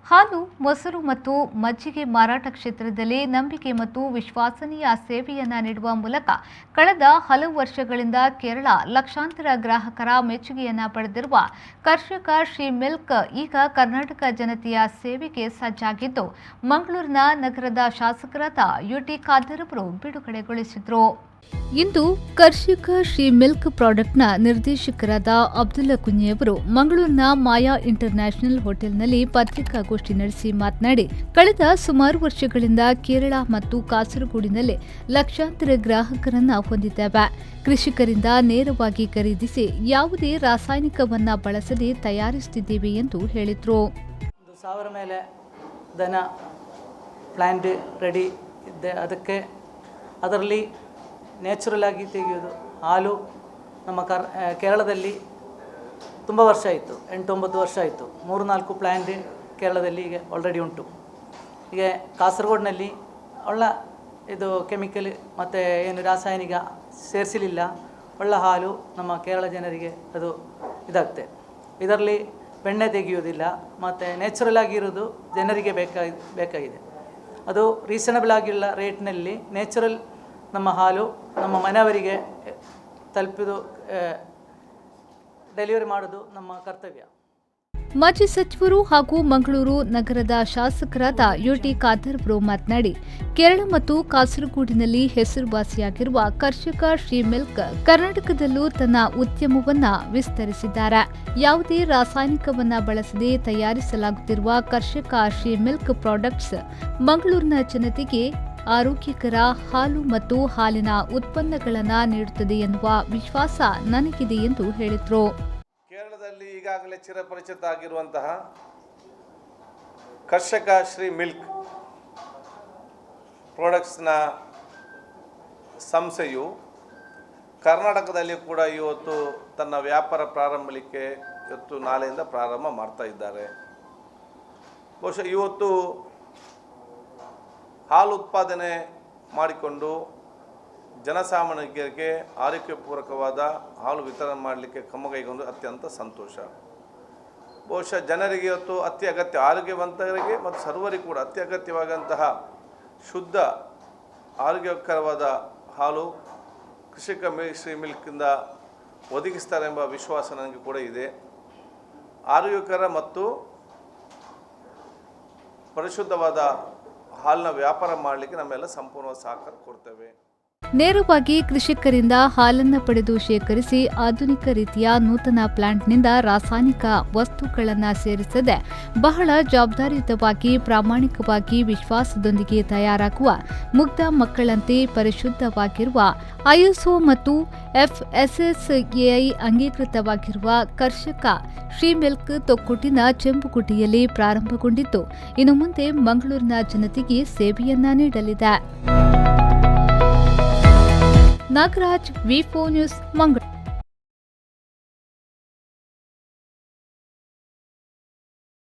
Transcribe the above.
ಹಾಲು, ಮೊಸರು ಮತ್ತು ಮಜ್ಜಿಗೆ ಮಾರಾಟ ಕ್ಷೇತ್ರದಲ್ಲಿ ನಂಬಿಕೆ ಮತ್ತು ವಿಶ್ವಸನೀಯ ಸೇವೆಯನ್ನ ನೀಡುವ ಮೂಲಕ ಕಳೆದ ಹಲವು ವರ್ಷಗಳಿಂದ ಕೇರಳ ಲಕ್ಷಾಂತರ ಗ್ರಾಹಕರ ಮೆಚ್ಚುಗೆಯನ್ನ ಪಡೆದಿರುವ ಕರ್ಷಕ ಶ್ರೀ ಮಿಲ್ಕ್ ಈಗ ಕರ್ನಾಟಕ ಜನತೆಯ ಸೇವೆಗೆ ಸಜ್ಜಾಗಿದ್ದು, ಮಂಗಳೂರಿನ ನಗರದ ಶಾಸಕರಾದ ಯುಟಿ ಖಾದರ್ ಅವರು ಬಿಡುಗಡೆಗೊಳಿಸಿದರು. ಇಂದು ಕರ್ಷಕ ಶ್ರೀ ಮಿಲ್ಕ್ ಪ್ರಾಡಕ್ಟ್ನ ನಿರ್ದೇಶಕರಾದ ಅಬ್ದುಲ್ಲಾ ಕುಂಞಿ ಅವರು ಮಂಗಳೂರಿನ ಮಾಯಾ ಇಂಟರ್ನ್ಯಾಷನಲ್ ಹೋಟೆಲ್ನಲ್ಲಿ ಪತ್ರಿಕಾಗೋಷ್ಠಿ ನಡೆಸಿ ಮಾತನಾಡಿ, ಕಳೆದ ಸುಮಾರು ವರ್ಷಗಳಿಂದ ಕೇರಳ ಮತ್ತು ಕಾಸರಗೋಡಿನಲ್ಲಿ ಲಕ್ಷಾಂತರ ಗ್ರಾಹಕರನ್ನ ಹೊಂದಿದ್ದೇವೆ. ಕೃಷಿಕರಿಂದ ನೇರವಾಗಿ ಖರೀದಿಸಿ ಯಾವುದೇ ರಾಸಾಯನಿಕವನ್ನ ಬಳಸದೆ ತಯಾರಿಸುತ್ತಿದ್ದೇವೆ ಎಂದು ಹೇಳಿದರು. 1,000 ಮೇಲೆ ದನ ಪ್ಲಾಂಟ್ ರೆಡಿ ಇದೆ. ಅದರಲ್ಲಿ ನ್ಯಾಚುರಲ್ ಆಗಿ ತೆಗೆಯೋದು ಹಾಲು ನಮ್ಮ ಕೇರಳದಲ್ಲಿ ತುಂಬ ವರ್ಷ ಆಯಿತು, 8-9 ವರ್ಷ ಆಯಿತು. 3-4 ಪ್ಲ್ಯಾಂಟ್ ಕೇರಳದಲ್ಲಿ ಈಗ ಆಲ್ರೆಡಿ ಉಂಟು. ಈಗ ಕಾಸರಗೋಡಿನಲ್ಲಿ ಒಳ್ಳೆ ಇದು ಕೆಮಿಕಲ್ ಮತ್ತು ಏನು ರಾಸಾಯನಿಕ ಸೇರಿಸಲಿಲ್ಲ, ಒಳ್ಳೆ ಹಾಲು ನಮ್ಮ ಕೇರಳ ಜನರಿಗೆ ಅದು ಇದಾಗುತ್ತೆ. ಇದರಲ್ಲಿ ಬೆಣ್ಣೆ ತೆಗೆಯೋದಿಲ್ಲ ಮತ್ತು ನ್ಯಾಚುರಲ್ ಆಗಿರೋದು ಜನರಿಗೆ ಬೇಕಾಗಿದೆ. ಅದು ರೀಸನಬಲ್ ಆಗಿಲ್ಲ ರೇಟ್ನಲ್ಲಿ ನ್ಯಾಚುರಲ್ ನಮ್ಮ ಹಾಲು ನಮ್ಮ ಮನೆಯವರಿಗೆ ತಲುಪಿದು ಡೆಲಿವರಿ ಮಾಡೋದು ನಮ್ಮ ಕರ್ತವ್ಯ. ಮಾಜಿ ಸಚಿವರು ಹಾಗೂ ಮಂಗಳೂರು ನಗರದ ಶಾಸಕರಾದ ಯುಟಿ ಖಾದರ್ ಅವರು ಮಾತನಾಡಿ, ಕೇರಳ ಮತ್ತು ಕಾಸರಗೋಡಿನಲ್ಲಿ ಹೆಸರುವಾಸಿಯಾಗಿರುವ ಕರ್ಷಕ ಶ್ರೀ ಮಿಲ್ಕ್ ಕರ್ನಾಟಕದಲ್ಲೂ ತನ್ನ ಉದ್ಯಮವನ್ನ ವಿಸ್ತರಿಸಿದ್ದಾರೆ. ಯಾವುದೇ ರಾಸಾಯನಿಕವನ್ನ ಬಳಸದೆ ತಯಾರಿಸಲಾಗುತ್ತಿರುವ ಕರ್ಷಕ ಶ್ರೀ ಮಿಲ್ಕ್ ಪ್ರಾಡಕ್ಟ್ಸ್ ಮಂಗಳೂರಿನ ಜನತೆಗೆ ಆರೋಗ್ಯಕರ ಹಾಲು ಮತ್ತು ಹಾಲಿನ ಉತ್ಪನ್ನಗಳನ್ನು ನೀಡುತ್ತದೆ ಎನ್ನುವ ವಿಶ್ವಾಸ ನನಗಿದೆ ಎಂದು ಹೇಳಿದರು. ಕೇರಳದಲ್ಲಿ ಈಗಾಗಲೇ ಚಿರಪರಿಚಿತ ಆಗಿರುವಂತಹ ಕರ್ಷಕ ಶ್ರೀ ಮಿಲ್ಕ್ ಪ್ರಾಡಕ್ಟ್ಸ್ನ ಸಂಸ್ಥೆಯು ಕರ್ನಾಟಕದಲ್ಲಿ ಕೂಡ ಇವತ್ತು ತನ್ನ ವ್ಯಾಪಾರ ಪ್ರಾರಂಭಕ್ಕೆ ನಾಳೆಯಿಂದ ಪ್ರಾರಂಭ ಮಾಡ್ತಾ ಇದ್ದಾರೆ. ಬಹುಶಃ ಇವತ್ತು ಹಾಲು ಉತ್ಪಾದನೆ ಮಾಡಿಕೊಂಡು ಜನಸಾಮಾನ್ಯರಿಗೆ ಆರೋಗ್ಯಪೂರ್ವಕವಾದ ಹಾಲು ವಿತರಣೆ ಮಾಡಲಿಕ್ಕೆ ಕ್ರಮಕೈಗೊಂಡು ಅತ್ಯಂತ ಸಂತೋಷ. ಬಹುಶಃ ಜನರಿಗೆ ಇವತ್ತು ಅತಿ ಅಗತ್ಯ, ಆರೋಗ್ಯವಂತರಿಗೆ ಮತ್ತು ಸರ್ವರಿಗೂ ಕೂಡ ಅತಿ ಅಗತ್ಯವಾದಂತಹ ಶುದ್ಧ ಆರೋಗ್ಯಕರವಾದ ಹಾಲು ಕೃಷಿಕ ಶ್ರೀ ಮಿಲ್ಕಿಂದ ಒದಗಿಸ್ತಾರೆ ಎಂಬ ವಿಶ್ವಾಸ ನನಗೆ ಕೂಡ ಇದೆ. ಆರೋಗ್ಯಕರ ಮತ್ತು ಪರಿಶುದ್ಧವಾದ ಹಾಲಿನ ವ್ಯಾಪಾರ ಮಾಡಲಿಕ್ಕೆ ನಮ್ಮೆಲ್ಲ ಸಂಪೂರ್ಣ ಸಹಕಾರ ಕೊಡ್ತೇವೆ. ನೇರವಾಗಿ ಕೃಷಿಕರಿಂದ ಹಾಲನ್ನು ಪಡೆದು ಶೇಖರಿಸಿ ಆಧುನಿಕ ರೀತಿಯ ನೂತನ ಪ್ಲಾಂಟ್ನಿಂದ ರಾಸಾಯನಿಕ ವಸ್ತುಗಳನ್ನು ಸೇರಿಸದೆ ಬಹಳ ಜವಾಬ್ದಾರಿಯುತವಾಗಿ ಪ್ರಾಮಾಣಿಕವಾಗಿ ವಿಶ್ವಾಸದೊಂದಿಗೆ ತಯಾರಾಗುವ ಮುಗ್ಧ ಮಕ್ಕಳಂತೆ ಪರಿಶುದ್ಧವಾಗಿರುವ ಐಎಸ್ಒ ಮತ್ತು FSSAI ಅಂಗೀಕೃತವಾಗಿರುವ ಕರ್ಷಕ ಶ್ರೀ ಮಿಲ್ಕ್ ತೊಕ್ಕೊಟ್ಟಿನ ಚೆಂಬುಗುಡ್ಡಿಯಲ್ಲಿ ಪ್ರಾರಂಭಗೊಂಡಿದ್ದು, ಇನ್ನು ಮುಂದೆ ಮಂಗಳೂರಿನ ಜನತೆಗೆ ಸೇವೆಯನ್ನ ನೀಡಲಿದೆ. ನಾಗರಾಜ್, ವಿ4 ನ್ಯೂಸ್, ಮಂಗಳೂರು.